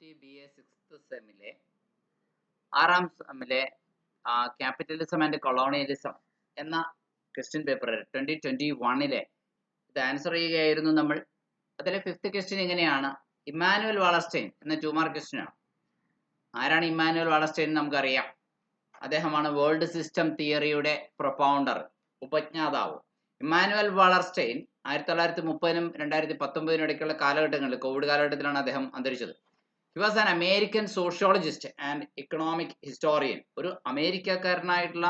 Biology BA 6th സെമ്മിലെ 6ാം സെമ്മിലെ ക്യാപിറ്റലിസം ആൻഡ് കൊളോണിയലിസം എന്ന ക്വസ്റ്റ്യൻ പേപ്പർ 2021 ഇത് ആൻസർ ചെയ്യുകയായിരുന്നു നമ്മൾ. അതിലെ 5th ക്വസ്റ്റ്യൻ ഇങ്ങനെയാണ്: ഇമ്മാനുവൽ വാളർസ്റ്റൈൻ എന്ന 2 മാർക്ക് ക്വസ്റ്റ്യൻ ആണ്. ആരാണ് ഇമ്മാനുവൽ വാളർസ്റ്റൈൻ? നമുക്കറിയാം, അദ്ദേഹമാണ് വേൾഡ് സിസ്റ്റം തിയറിയുടെ പ്രൊപ്പൗണ്ടർ, ഉപജ്ഞാതാവ്. ഇമ്മാനുവൽ വാളർസ്റ്റൈൻ 1930-നും 2019-നും ഇടയ്ക്കുള്ള കാലഘട്ടങ്ങളിൽ, കോവിഡ് കാലഘട്ടത്തിലാണ് അദ്ദേഹം അന്തരിച്ചത്. He was an American sociologist and economic historian. ഒരു അമേരിക്കക്കാരനായിട്ടുള്ള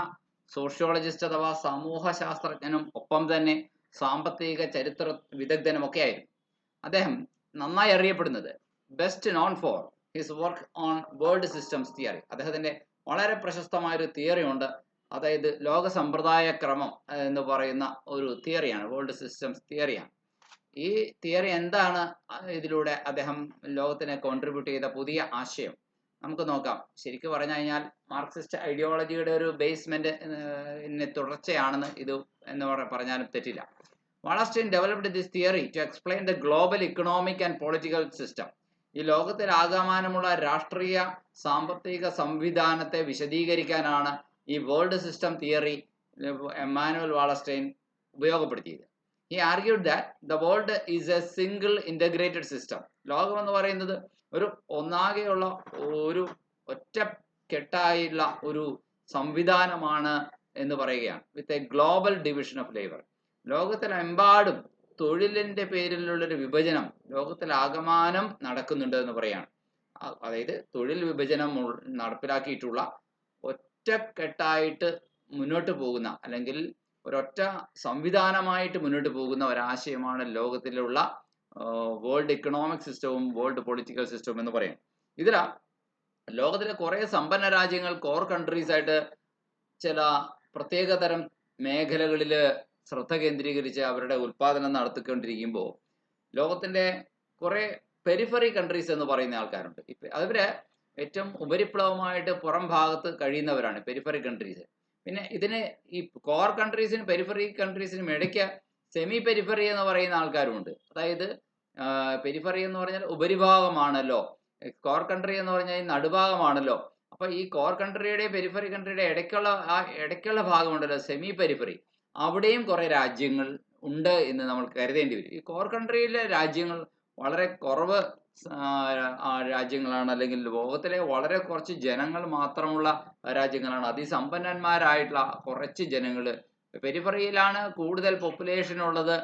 സോഷ്യോളജിസ്റ്റ് അഥവാ സമൂഹ ശാസ്ത്രജ്ഞനും ഒപ്പം തന്നെ സാമ്പത്തിക ചരിത്ര വിദഗ്ധനും ഒക്കെ ആയിരുന്നു. അദ്ദേഹം നന്നായി അറിയപ്പെടുന്നത് best known for his work on world systems theory. അദ്ദേഹത്തിന്റെ വളരെ പ്രശസ്തമായ ഒരു തിയറി ഉണ്ട്, അതായത് ലോക സമ്പ്രദായ ക്രമം എന്ന് പറയുന്ന ഒരു തിയറിയാണ്, വേൾഡ് സിസ്റ്റംസ് തിയറിയാണ്. ഈ തിയറി എന്താണ്? ഇതിലൂടെ അദ്ദേഹം ലോകത്തിന് കോൺട്രിബ്യൂട്ട് ചെയ്ത പുതിയ ആശയം നമുക്ക് നോക്കാം. ശരിക്കും പറഞ്ഞു കഴിഞ്ഞാൽ മാർക്സിസ്റ്റ് ഐഡിയോളജിയുടെ ഒരു ബേസ്മെന്റ് തുടർച്ചയാണെന്ന് ഇത് എന്ന് പറഞ്ഞാലും തെറ്റില്ല. Wallerstein developed this theory to explain the global economic and political system. ഈ ലോകത്തിൽ ആകമാനമുള്ള രാഷ്ട്രീയ സാമ്പത്തിക സംവിധാനത്തെ വിശദീകരിക്കാനാണ് ഈ world system theory Immanuel Wallerstein ഉപയോഗപ്പെടുത്തിയത്. He argued that the world is a single integrated system. ലോകം എന്ന് പറയുന്നത് ഒരു ഒന്നാകെയുള്ള ഒരു ഒറ്റക്കെട്ടായുള്ള ഒരു സംവിധാനമാണ് എന്ന് പറയുകയാണ്. With a global division of labour. ലോകത്തിലെമ്പാടും തൊഴിലിന്റെ പേരിലുള്ളൊരു വിഭജനം ലോകത്തിലാകമാനം നടക്കുന്നുണ്ട് എന്ന് പറയാണ്. അതായത് തൊഴിൽ വിഭജനം നടപ്പിലാക്കിയിട്ടുള്ള ഒറ്റക്കെട്ടായിട്ട് മുന്നോട്ട് പോകുന്ന, അല്ലെങ്കിൽ ഒരൊറ്റ സംവിധാനമായിട്ട് മുന്നോട്ട് പോകുന്ന ഒരാശയമാണ് ലോകത്തിലുള്ള വേൾഡ് ഇക്കണോമിക് സിസ്റ്റവും വേൾഡ് പൊളിറ്റിക്കൽ സിസ്റ്റവും എന്ന് പറയും. ഇതിലാ ലോകത്തിലെ കുറെ സമ്പന്ന രാജ്യങ്ങൾ കോർ കൺട്രീസ് ആയിട്ട് ചില പ്രത്യേകതരം മേഖലകളിൽ ശ്രദ്ധ കേന്ദ്രീകരിച്ച് അവരുടെ ഉൽപാദനം നടത്തിക്കൊണ്ടിരിക്കുമ്പോൾ ലോകത്തിന്റെ കുറെ പെരിഫറി കൺട്രീസ് എന്ന് പറയുന്ന ആൾക്കാരുണ്ട്. അവര് ഏറ്റവും ഉപരിപ്ലവമായിട്ട് പുറം ഭാഗത്ത് കഴിയുന്നവരാണ് പെരിഫറി കൺട്രീസ്. പിന്നെ ഇതിന് ഈ കോർ കൺട്രീസിനും പെരിഫറി കൺട്രീസിനും ഇടയ്ക്ക് സെമി പെരിഫറി എന്ന് പറയുന്ന ആൾക്കാരുമുണ്ട്. അതായത് പെരിഫറി എന്ന് പറഞ്ഞാൽ ഉപരിഭാഗമാണല്ലോ, കോർ കൺട്രി എന്ന് പറഞ്ഞാൽ നടുഭാഗമാണല്ലോ. അപ്പൊ ഈ കോർ കൺട്രിയുടെ പെരിഫറി കൺട്രിയുടെ ഇടയ്ക്കുള്ള ഭാഗമുണ്ടല്ലോ, സെമി പെരിഫറി, അവിടെയും കുറെ രാജ്യങ്ങൾ ഉണ്ട് എന്ന് നമ്മൾ കരുതേണ്ടി വരും. ഈ കോർ കൺട്രിയിലെ രാജ്യങ്ങൾ വളരെ കുറവ് രാജ്യങ്ങളാണ്, അല്ലെങ്കിൽ ലോകത്തിലെ വളരെ കുറച്ച് ജനങ്ങൾ മാത്രമുള്ള രാജ്യങ്ങളാണ്. അതിസമ്പന്നന്മാരായിട്ടുള്ള കുറച്ച് ജനങ്ങൾ. പെരിഫറിയിലാണ് കൂടുതൽ പോപ്പുലേഷൻ ഉള്ളത്,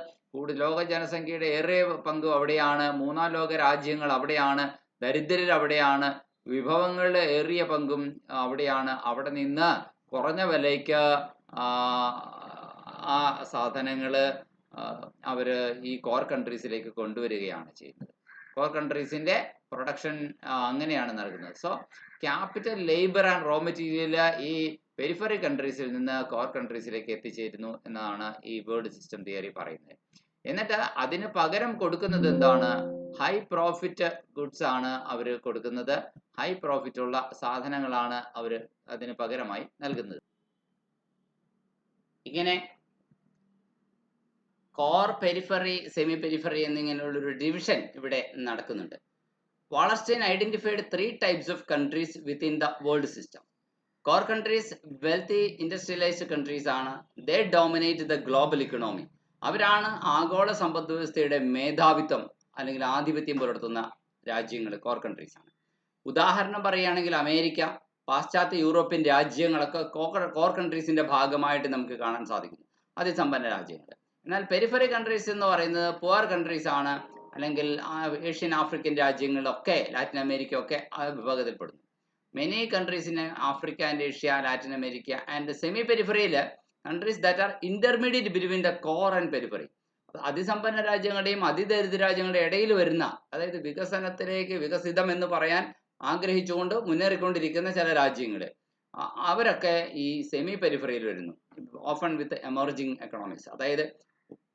ലോക ജനസംഖ്യയുടെ ഏറിയ പങ്കും അവിടെയാണ്. 3ാം ലോക രാജ്യങ്ങൾ അവിടെയാണ്, ദരിദ്രർ അവിടെയാണ്, വിഭവങ്ങളുടെ ഏറിയ പങ്കും അവിടെയാണ്. അവിടെ നിന്ന് കുറഞ്ഞ വിലയ്ക്ക് ആ സാധനങ്ങള് അവര് ഈ കോർ കൺട്രീസിലേക്ക് കൊണ്ടുവരികയാണ് ചെയ്യുന്നത്. കോർ കൺട്രീസിന്റെ പ്രൊഡക്ഷൻ അങ്ങനെയാണ് നടക്കുന്നത്. So capital, labour and raw material ഈ പെരിഫറി കൺട്രീസിൽ നിന്ന് കോർ കൺട്രീസിലേക്ക് എത്തിച്ചേരുന്നു എന്നാണ് ഈ വേൾഡ് സിസ്റ്റം തിയറി പറയുന്നത്. എന്നിട്ട് അതിന് പകരം കൊടുക്കുന്നത് എന്താണ്? ഹൈ പ്രോഫിറ്റ് ഗുഡ്സ് ആണ് അവർ കൊടുക്കുന്നത്. ഹൈ പ്രോഫിറ്റ് ഉള്ള സാധനങ്ങളാണ് അവർ അതിന് പകരമായി നൽകുന്നത്. ഇങ്ങനെ കോർ, പെരിഫറി, സെമി പെരിഫറി എന്നിങ്ങനെയുള്ളൊരു ഡിവിഷൻ ഇവിടെ നടക്കുന്നുണ്ട്. Wallerstein identified 3 types of countries within the world system. Core countries wealthy industrialised countries ആണ്. They dominate the global economy. അവരാണ് ആഗോള സമ്പദ് വ്യവസ്ഥയുടെ മേധാവിത്വം അല്ലെങ്കിൽ ആധിപത്യം പുലർത്തുന്ന രാജ്യങ്ങൾ കോർ കൺട്രീസ് ആണ്. ഉദാഹരണം പറയുകയാണെങ്കിൽ അമേരിക്ക, പാശ്ചാത്യ യൂറോപ്യൻ രാജ്യങ്ങളൊക്കെ കോർ കൺട്രീസിന്റെ ഭാഗമായിട്ട് നമുക്ക് കാണാൻ സാധിക്കുന്നു, അതിസമ്പന്ന രാജ്യങ്ങൾ. എന്നാൽ പെരിഫറി കൺട്രീസ് എന്ന് പറയുന്നത് പുവർ കൺട്രീസ് ആണ്, അല്ലെങ്കിൽ ഏഷ്യൻ ആഫ്രിക്കൻ രാജ്യങ്ങളിലൊക്കെ, ലാറ്റിൻ അമേരിക്ക ഒക്കെ ആ വിഭാഗത്തിൽപ്പെടുന്നു. Many countries in Africa and Asia, Latin America and semi പെരിഫറിയിൽ countries that are intermediate between the core and periphery. അതിസമ്പന്ന രാജ്യങ്ങളുടെയും അതിദരിദ്ര രാജ്യങ്ങളുടെയും ഇടയിൽ വരുന്ന, അതായത് വികസനത്തിലേക്ക്, വികസിതം എന്ന് പറയാൻ ആഗ്രഹിച്ചുകൊണ്ട് മുന്നേറിക്കൊണ്ടിരിക്കുന്ന ചില രാജ്യങ്ങൾ, അവരൊക്കെ ഈ സെമി പെരിഫറിയിൽ വരുന്നു. ഓഫൺ വിത്ത് എമർജിങ് എക്കണോമിക്സ്, അതായത്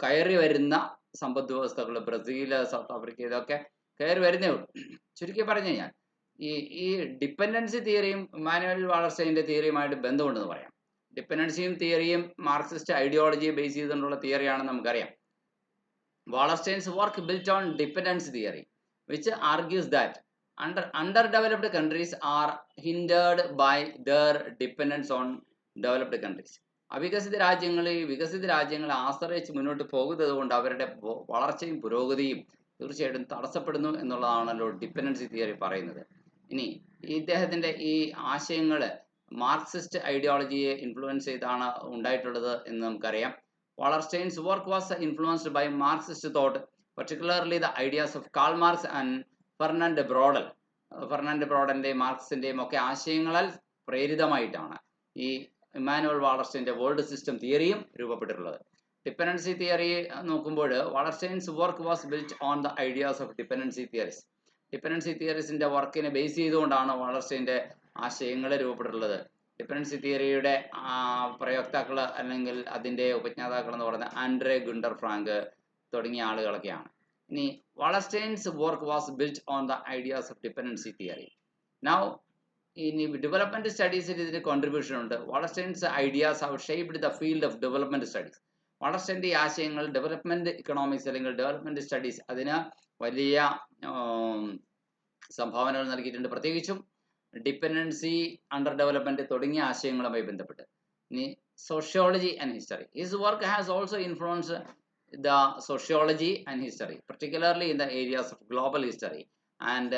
കയറി വരുന്ന സമ്പദ് വ്യവസ്ഥകൾ, ബ്രസീല്, സൗത്ത് ആഫ്രിക്ക, ഇതൊക്കെ കയറി വരുന്നേ ഉള്ളൂ. ചുരുക്കി പറഞ്ഞു കഴിഞ്ഞാൽ ഈ ഡിപ്പെൻഡൻസി തിയറിയും ഇമ്മാനുവൽ വാളർസ്റ്റൈൻ്റെ തിയറിയുമായിട്ട് ബന്ധമുണ്ടെന്ന് പറയാം. ഡിപ്പെൻഡൻസിയും തിയറിയും മാർക്സിസ്റ്റ് ഐഡിയോളജിയെ ബേസ് ചെയ്തുകൊണ്ടുള്ള തിയറിയാണെന്ന് നമുക്കറിയാം. Wallerstein's work built on dependency theory which argues that underdeveloped countries are hindered by their dependence on developed countries. വികസിത രാജ്യങ്ങളെ ആശ്രയിച്ച് മുന്നോട്ട് പോകുന്നത് കൊണ്ട് അവരുടെ വളർച്ചയും പുരോഗതിയും തീർച്ചയായിട്ടും തടസ്സപ്പെടുന്നു എന്നുള്ളതാണല്ലോ ഡിപ്പെൻഡൻസി തിയറി പറയുന്നത്. ഇനി ഇദ്ദേഹത്തിന്റെ ഈ ആശയങ്ങൾ മാർക്സിസ്റ്റ് ഐഡിയോളജിയെ ഇൻഫ്ലുവൻസ് ചെയ്താണ് ഉണ്ടായിട്ടുള്ളത് എന്ന് നമുക്കറിയാം. Wallerstein's work was influenced by Marxist thought, particularly the ideas of Karl Marx and Fernand Braudel. ഫെർണാൻഡ് ബ്രോഡന്റെയും മാർക്സിന്റെയും ഒക്കെ ആശയങ്ങളാൽ പ്രേരിതമായിട്ടാണ് ഈ ഇമ്മാനുവൽ വാളർസ്റ്റൈൻ്റെ വേൾഡ് സിസ്റ്റം തിയറിയും രൂപപ്പെട്ടിട്ടുള്ളത്. ഡിപ്പെൻഡൻസി തിയറി നോക്കുമ്പോൾ Wallerstein's work was built on the ideas of dependency theories. Dependency തിയറീസിന്റെ വർക്കിനെ ബേസ് ചെയ്തുകൊണ്ടാണ് വാളർസ്റ്റൈൻ്റെ ആശയങ്ങൾ രൂപപ്പെട്ടിട്ടുള്ളത്. ഡിപ്പെൻഡൻസി തിയറിയുടെ പ്രയോക്താക്കൾ അല്ലെങ്കിൽ അതിൻ്റെ ഉപജ്ഞാതാക്കൾ എന്ന് പറയുന്നത് ആൻഡ്രേ ഗുണ്ടർ ഫ്രാങ്ക് തുടങ്ങിയ ആളുകളൊക്കെയാണ്. ഇനി Wallerstein's work was built on the ideas of dependency theory. Now ഇനി ഡെവലപ്മെന്റ് സ്റ്റഡീസിൽ ഇതിന് കോൺട്രിബ്യൂഷൻ ഉണ്ട്. Wallerstein's ideas have shaped the field of development studies. വാളർസ്റ്റൈൻ്റെ ആശയങ്ങൾ ഡെവലപ്മെന്റ് ഇക്കണോമിക്സ് അല്ലെങ്കിൽ ഡെവലപ്മെന്റ് സ്റ്റഡീസ് അതിന് വലിയ സംഭാവനകൾ നൽകിയിട്ടുണ്ട്. പ്രത്യേകിച്ചും ഡിപ്പെൻഡൻസി, അണ്ടർ ഡെവലപ്മെന്റ് തുടങ്ങിയ ആശയങ്ങളുമായി ബന്ധപ്പെട്ട്. ഇനി sociology and history. His work has also influence the sociology and history, particularly in the areas of global history and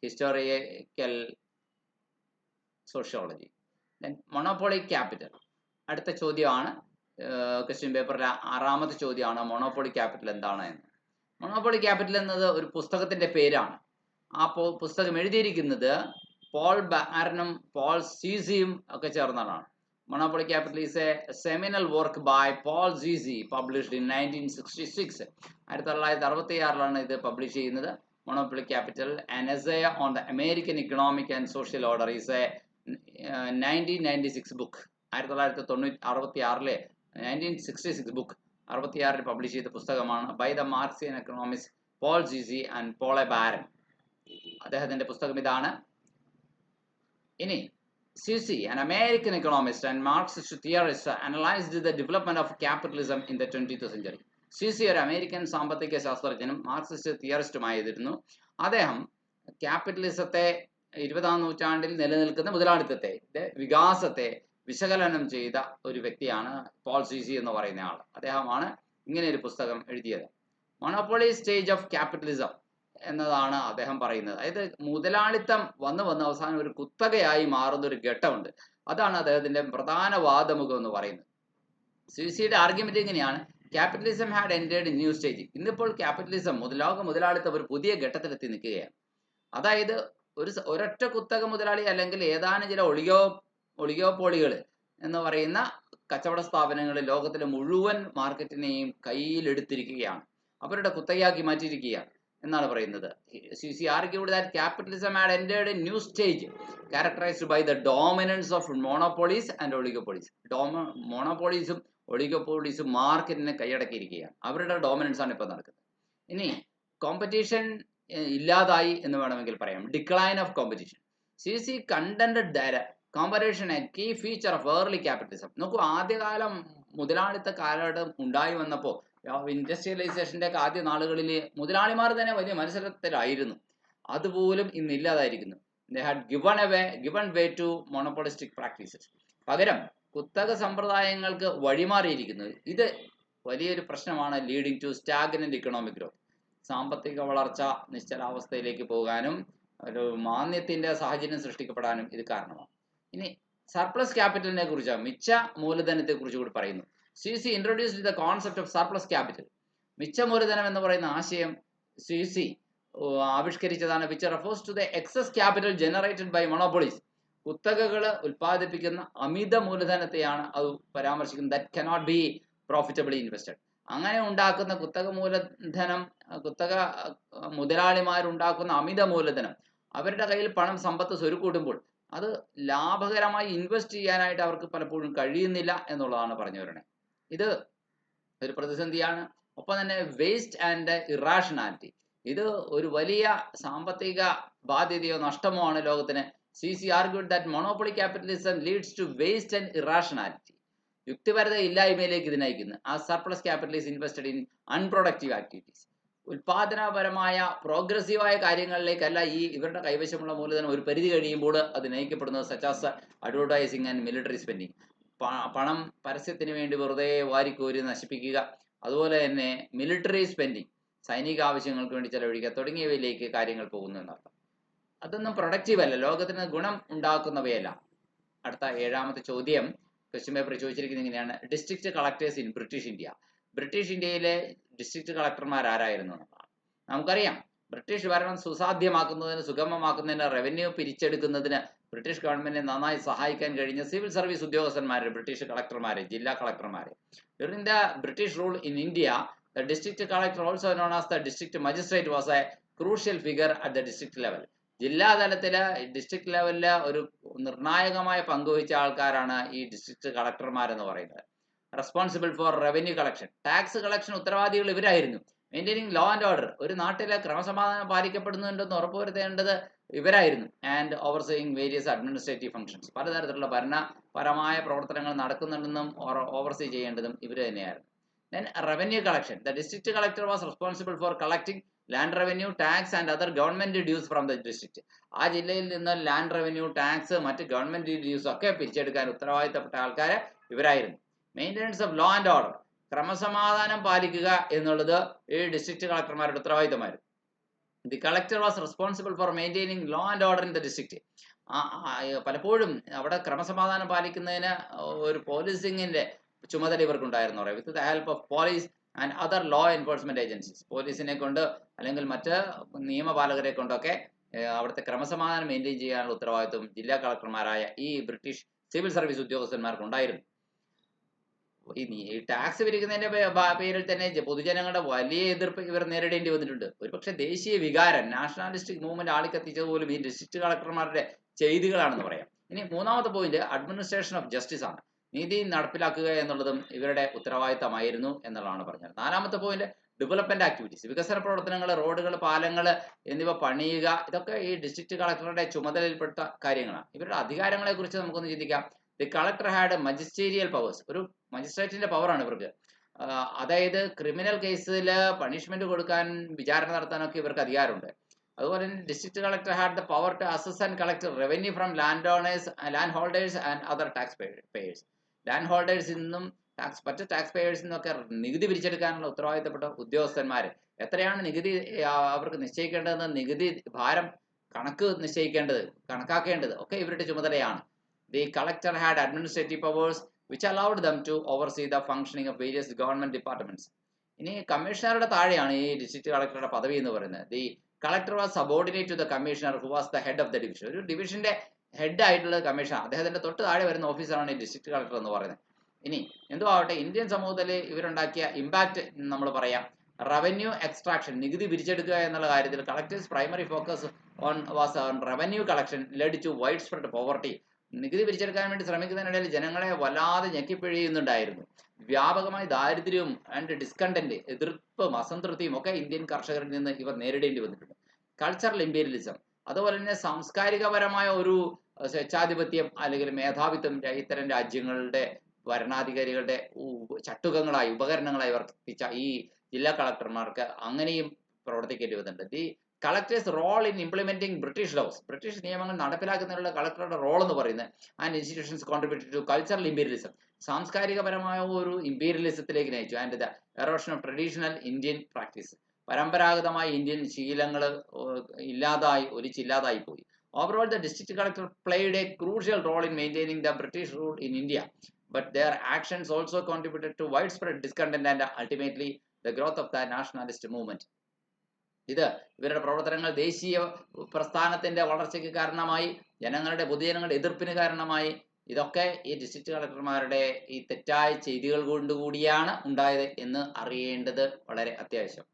historical sociology. Then monopoly capital. അടുത്ത ചോദ്യമാണ് ക്വസ്റ്റ്യൻ പേപ്പറിലെ 6ാമത്തെ ചോദ്യമാണ് മോണോപോളി ക്യാപിറ്റൽ എന്താണ് എന്ന്. Monopoly capital എന്നത് ഒരു പുസ്തകത്തിന്റെ പേരാണ്. ആ പുസ്തകം എഴുതിയിരിക്കുന്നത് പോൾ ബാരനും പോൾ സീസിയും ഒക്കെ ചേർന്നതാണ്. Monopoly Capital is a seminal work by Paul Zizi published in 1966. 1966 ഇത് പബ്ലിഷ് ചെയ്യുന്നത്. Monopoly Capital, an essay on the American economic and social order, is a 1996 book. 1966 1966 book 66 publish ചെയ്ത പുസ്തകമാണ് by the Marxian economist Paul Sweezy and Paul A Baran. അദ്ദേഹത്തിന്റെ പുസ്തകം ഇതാണ്. ഇനി Cauchy, an American economist and Marxist theorist, analyzed the development of capitalism in the 20th century. Cauchy ഒരു American സാമ്പത്തിക ശാസ്ത്രജ്ഞനും Marxist തിയറിസ്റ്റുമായിരുന്നു. അദ്ദേഹം ക്യാപിറ്റലിസത്തെ 20ാം നൂറ്റാണ്ടിൽ നിലനിൽക്കുന്ന മുതലാളിത്തത്തെ വികാസത്തെ വിശകലനം ചെയ്ത ഒരു വ്യക്തിയാണ് പോൾ സീസി എന്ന് പറയുന്ന ആൾ. അദ്ദേഹമാണ് ഇങ്ങനെ ഒരു പുസ്തകം എഴുതിയത്. മോണോപോളി സ്റ്റേജ് ഓഫ് ക്യാപിറ്റലിസം എന്നതാണ് അദ്ദേഹം പറയുന്നത്. അതായത് മുതലാളിത്തം വന്ന് അവസാനം ഒരു കുത്തകയായി മാറുന്ന ഒരു ഘട്ടമുണ്ട്. അതാണ് അദ്ദേഹത്തിന്റെ പ്രധാന വാദമുഖം എന്ന് പറയുന്നത്. സീസിയുടെ ആർഗ്യുമെന്റ് ഇങ്ങനെയാണ്: capitalism had entered new stage. ഇന്നിപ്പോൾ ക്യാപിറ്റലിസം മുതലാളിത്തം ഒരു പുതിയ ഘട്ടത്തിലെത്തി നിൽക്കുകയാണ്. അതായത് ഒരൊറ്റ കുത്തക മുതലാളി അല്ലെങ്കിൽ ഏതാനും ചില ഒളിഗോപോളികൾ എന്ന് പറയുന്ന കച്ചവട സ്ഥാപനങ്ങൾ ലോകത്തിലെ മുഴുവൻ മാർക്കറ്റിനെയും കയ്യിലെടുത്തിരിക്കുകയാണ്, അവരുടെ കുത്തകയാക്കി മാറ്റിയിരിക്കുകയാണ് എന്നാണ് പറയുന്നത്. Cauchy argued that capitalism had entered a new stage characterized by the dominance of monopolies and oligopolies. മോണോപോളീസും ഒളിഗോപോളീസും മാർക്കറ്റിനെ കൈയടക്കിയിരിക്കുകയാണ്. അവരുടെ ഡോമിനൻസ് ആണ് ഇപ്പോൾ നടക്കുന്നത്. ഇനി കോമ്പറ്റീഷൻ ഇല്ലാതായി എന്ന് വേണമെങ്കിൽ പറയാം. Decline of competition. Cauchy contended that competition a key feature of early capitalism. നോക്കൂ, ആദ്യകാലം മുതലാളിത്ത കാലഘട്ടം ഉണ്ടായി വന്നപ്പോൾ ഇൻഡസ്ട്രിയലൈസേഷന്റെ ഒക്കെ ആദ്യ നാളുകളിൽ മുതലാളിമാർ തന്നെ വലിയ മത്സരത്തിലായിരുന്നു. അതുപോലും ഇന്ന് ഇല്ലാതായിരിക്കുന്നു. They had given way to monopolistic practices. പകരം കുത്തക സമ്പ്രദായങ്ങൾക്ക് വഴിമാറിയിരിക്കുന്നു. ഇത് വലിയൊരു പ്രശ്നമാണ്. Leading to stagnant economic growth. സാമ്പത്തിക വളർച്ച നിശ്ചലാവസ്ഥയിലേക്ക് പോകാനും ഒരു മാന്ദ്യത്തിന്റെ സാഹചര്യം സൃഷ്ടിക്കപ്പെടാനും ഇത് കാരണമാണ്. ഇനി സർപ്ലസ് ക്യാപിറ്റലിനെ കുറിച്ച്, മിച്ച മൂലധനത്തെ കുറിച്ച് കൂടി പറയുന്നു. Cauchy introduced the concept of surplus capital. മിച്ച മൂലധനം എന്ന് പറയുന്ന ആശയം Cauchy ആവിഷ്കരിച്ചതാണ്. which refers to the excess capital generated by monopolies. കുത്തകകൾ ഉൽപ്പാദിപ്പിക്കുന്ന അമിത മൂലധനത്തെയാണ് അത് പരാമർശിക്കുന്നത്. that cannot be profitably invested. അങ്ങനെ ഉണ്ടാക്കുന്ന കുത്തക മുതലാളിമാരുണ്ടാക്കുന്ന അമിത മൂലധനം, അവരുടെ കയ്യിൽ പണം സമ്പത്ത് സ്വരുക്കൂട്ടുമ്പോൾ അത് ലാഭകരമായി ഇൻവെസ്റ്റ് ചെയ്യാനായിട്ട് അവർക്ക് പലപ്പോഴും കഴിയുന്നില്ല എന്നുള്ളതാണ് പറഞ്ഞു വരണേ. ഇത് ഒരു പ്രതിസന്ധിയാണ്. ഒപ്പം തന്നെ വേസ്റ്റ് ആൻഡ് ഇറാഷണാലിറ്റി, ഇത് ഒരു വലിയ സാമ്പത്തിക ബാധ്യതയോ നഷ്ടമോ ആണ് ലോകത്തിന്. Cauchy argued that monopoly capitalism leads to waste and irrationality. യുക്തിപരത ഇല്ലായ്മയിലേക്ക് ഇത് നയിക്കുന്നു. ആ surplus capital is invested in unproductive activities. ഉൽപാദനപരമായ പ്രോഗ്രസീവായ കാര്യങ്ങളിലേക്കല്ല ഇവരുടെ കൈവശമുള്ള മൂലധനം ഒരു പരിധി കഴിയുമ്പോൾ അത് നയിക്കപ്പെടുന്നത്, such as advertising and military spending. പണം പരസ്യത്തിന് വേണ്ടി വെറുതെ വാരിക്കോരി നശിപ്പിക്കുക, അതുപോലെ തന്നെ മിലിറ്ററി സ്പെൻഡിങ്, സൈനിക ആവശ്യങ്ങൾക്ക് വേണ്ടി ചെലവഴിക്കുക തുടങ്ങിയവയിലേക്ക് കാര്യങ്ങൾ പോകുന്നു എന്നർത്ഥം. അതൊന്നും പ്രൊഡക്റ്റീവ് അല്ല, ലോകത്തിന് ഗുണം ഉണ്ടാക്കുന്നവയല്ല. അടുത്ത 7ാമത്തെ ചോദ്യം ക്വസ്റ്റ്യൻ പേപ്പർ ചോദിച്ചിരിക്കുന്നത് ഇങ്ങനെയാണ്: district collectors in British India. British ഇന്ത്യയിലെ ഡിസ്ട്രിക്ട് കളക്ടർമാർ ആരായിരുന്നു എന്നതാണ്. നമുക്കറിയാം, ബ്രിട്ടീഷ് ഭരണം സുസാധ്യമാക്കുന്നതിന്, സുഗമമാക്കുന്നതിന്, റവന്യൂ പിരിച്ചെടുക്കുന്നതിന് ബ്രിട്ടീഷ് ഗവൺമെന്റിനെ നന്നായി സഹായിക്കാൻ കഴിഞ്ഞ സിവിൽ സർവീസ് ഉദ്യോഗസ്ഥന്മാരെ, ബ്രിട്ടീഷ് കളക്ടർമാരെ, ജില്ലാ കളക്ടർമാരെ. During the British rule in India, the district collector, also known as the district magistrate, was a crucial figure at the district level. ജില്ലാതലത്തില്, ഡിസ്ട്രിക്ട് ലെവലില് ഒരു നിർണായകമായ പങ്കുവഹിച്ച ആൾക്കാരാണ് ഈ ഡിസ്ട്രിക്ട് കളക്ടർമാർ എന്ന് പറയുന്നത്. Responsible for revenue collection, tax collection ഉത്തരവാദികൾ ഇവരായിരുന്നു. മെയിൻറ്റെയിനിങ് ലോ ആൻഡ് ഓർഡർ, ഒരു നാട്ടിലെ ക്രമസമാധാനം പാലിക്കപ്പെടുന്നുണ്ടെന്ന് ഉറപ്പുവരുത്തേണ്ടത് ഇവരായിരുന്നു. And overseeing various administrative functions, പലതരത്തിലുള്ള ഭരണപരമായ പ്രവർത്തനങ്ങൾ നടക്കുന്നുണ്ടെന്നും ഓവർസീ ചെയ്യേണ്ടതും ഇവർ തന്നെയായിരുന്നു. Then revenue collection, the district collector was responsible for collecting land revenue, tax and other government dues from the district. ആ ജില്ലയിൽ നിന്ന് ലാൻഡ് റവന്യൂ, ടാക്സ്, മറ്റ് ഗവൺമെന്റ് ഡ്യൂസ് ഒക്കെ പിരിച്ചെടുക്കാൻ ഉത്തരവാദിത്തപ്പെട്ട ആൾക്കാർ ഇവരായിരുന്നു. Maintenance of law and order, ക്രമസമാധാനം പാലിക്കുക എന്നുള്ളത് ഈ ഡിസ്ട്രിക്ട് കളക്ടർമാരുടെ ഉത്തരവാദിത്തമായിരുന്നു. The collector was responsible for maintaining law and order in the district. പലപ്പോഴും അവിടെ ക്രമസമാധാനം പാലിക്കുന്നതിന് ഒരു പോലീസിങ്ങിന്റെ ചുമതല ഇവർക്കുണ്ടായിരുന്നു. With the help of police and other law enforcement agencies, പോലീസിനെ കൊണ്ട് അല്ലെങ്കിൽ മറ്റ് നിയമപാലകരെ കൊണ്ടൊക്കെ അവിടുത്തെ ക്രമസമാധാനം മെയിൻറ്റെയിൻ ചെയ്യാനുള്ള ഉത്തരവാദിത്വം ജില്ലാ കളക്ടർമാരായ ഈ ബ്രിട്ടീഷ് സിവിൽ സർവീസ് ഉദ്യോഗസ്ഥന്മാർക്കുണ്ടായിരുന്നു. ഈ ടാക്സ് പിരിക്കുന്നതിന്റെ പേരിൽ തന്നെ പൊതുജനങ്ങളുടെ വലിയ എതിർപ്പ് ഇവർ നേരിടേണ്ടി വന്നിട്ടുണ്ട്. ഒരുപക്ഷെ ദേശീയ വികാരം, നാഷണലിസ്റ്റിക് മൂവ്മെന്റ് ആളിക്കത്തിച്ചത് പോലും ഈ ഡിസ്ട്രിക്ട് കളക്ടർമാരുടെ ചെയ്തികളാണെന്ന് പറയാം. ഇനി 3ാമത്തെ പോയിന്റ് അഡ്മിനിസ്ട്രേഷൻ ഓഫ് ജസ്റ്റിസ് ആണ്. നീതി നടപ്പിലാക്കുക എന്നുള്ളതും ഇവരുടെ ഉത്തരവാദിത്തമായിരുന്നു എന്നുള്ളതാണ് പറഞ്ഞത്. 4ാമത്തെ പോയിന്റ് ഡെവലപ്മെന്റ് ആക്ടിവിറ്റീസ്, വികസന പ്രവർത്തനങ്ങൾ, റോഡുകൾ, പാലങ്ങൾ എന്നിവ പണിയുക, ഇതൊക്കെ ഈ ഡിസ്ട്രിക്ട് കളക്ടറുടെ ചുമതലയിൽപ്പെട്ട കാര്യങ്ങളാണ്. ഇവരുടെ അധികാരങ്ങളെ കുറിച്ച് നമുക്കൊന്ന് ചിന്തിക്കാം. The collector had magisterial powers, ഒരു മജിസ്ട്രേറ്റിന്റെ പവറാണ് ഇവർക്ക്. അതായത് ക്രിമിനൽ കേസിൽ പണിഷ്മെന്റ് കൊടുക്കാൻ, വിചാരണ നടത്താനൊക്കെ ഇവർക്ക് അധികാരമുണ്ട്. അതുപോലെ തന്നെ district collector had the power to assess and collect revenue from land holders and other tax payers. Land ഹോൾഡേഴ്സിൽ നിന്നും മറ്റ് ടാക്സ് പേയേഴ്സിൽ നിന്നൊക്കെ നികുതി പിരിച്ചെടുക്കാനുള്ള ഉത്തരവാദിത്തപ്പെട്ട ഉദ്യോഗസ്ഥന്മാർ. എത്രയാണ് നികുതി അവർക്ക് നിശ്ചയിക്കേണ്ടതെന്ന്, നികുതി ഭാരം കണക്കാക്കേണ്ടത് ഒക്കെ ഇവരുടെ ചുമതലയാണ്. The collector had administrative powers which allowed them to oversee the functioning of various government departments. ഇനി കമ്മീഷണറുടെ താഴെയാണ് ഈ ഡിസ്ട്രിക്ട് കളക്ടറുടെ പദവി എന്ന് പറയുന്നത്. The collector was subordinate to the commissioner who was the head of the division. ഒരു ഡിവിഷന്റെ ഹെഡ് ആയിട്ടുള്ള കമ്മീഷണർ, അദ്ദേഹത്തിന്റെ തൊട്ട് താഴെ വരുന്ന ഓഫീസറാണ് ഈ ഡിസ്ട്രിക്ട് കളക്ടർ എന്ന് പറയുന്നത്. ഇനി എന്തോ ആവട്ടെ, ഇന്ത്യൻ സമൂഹത്തിൽ ഇവരുണ്ടാക്കിയ ഇമ്പാക്ട് നമ്മൾ പറയാം. റവന്യൂ എക്സ്ട്രാക്ഷൻ, നികുതി പിരിച്ചെടുക്കുക എന്നുള്ള കാര്യത്തിൽ collector's primary focus was on revenue collection led to wide spread poverty. നികുതി പിരിച്ചെടുക്കാൻ വേണ്ടി ശ്രമിക്കുന്നതിനിടയിൽ ജനങ്ങളെ വല്ലാതെ ഞെക്കിപ്പിഴിയുന്നുണ്ടായിരുന്നു. വ്യാപകമായി ദാരിദ്ര്യവും ആൻഡ് ഡിസ്കണ്ടന്റ്, എതിർപ്പും അസംതൃപ്തിയും ഒക്കെ ഇന്ത്യൻ കർഷകരിൽ നിന്ന് ഇവർ നേരിടേണ്ടി വന്നിട്ടുണ്ട്. കൾച്ചറൽ ഇമ്പീരിയലിസം, അതുപോലെ തന്നെ സാംസ്കാരികപരമായ ഒരു സ്വേച്ഛാധിപത്യം അല്ലെങ്കിൽ മേധാവിത്വം ഇത്തരം രാജ്യങ്ങളുടെ ഭരണാധികാരികളുടെ ചട്ടുകങ്ങളായി, ഉപകരണങ്ങളായി വർത്തിച്ച ഈ ജില്ലാ കളക്ടർമാർക്ക് അങ്ങനെയും പ്രവർത്തിക്കേണ്ടി വന്നിട്ടുണ്ട്. The collector's role in implementing British laws, British നിയമങ്ങൾ നടപ്പിലാക്കുന്നതിനുള്ള കളക്ടറുടെ റോൾ എന്ന് പറയുന്നത് and institutions contributed to cultural imperialism, സാംസ്കാരികപരമായ ഒരു ഇമ്പീരിയലിസത്തിലേക്ക് നയിച്ചു. And the erosion of traditional Indian practice, പരമ്പരാഗതമായ ഇന്ത്യൻ ശീലങ്ങൾ ഒലിച്ചില്ലാതായി പോയി. Overall the district collector played a crucial role in maintaining the British rule in India, but their actions also contributed to widespread discontent and ultimately the growth of the nationalist movement. ഇത് ഇവരുടെ പ്രവർത്തനങ്ങൾ ദേശീയ പ്രസ്ഥാനത്തിന്റെ വളർച്ചയ്ക്ക് കാരണമായി, പൊതുജനങ്ങളുടെ എതിർപ്പിന് കാരണമായി. ഇതൊക്കെ ഈ ഡിസ്ട്രിക്ട് കളക്ടർമാരുടെ ഈ തെറ്റായ ചെയ്തികൾ കൊണ്ടുകൂടിയാണ് ഉണ്ടായത് എന്ന് അറിയേണ്ടത് വളരെ അത്യാവശ്യം.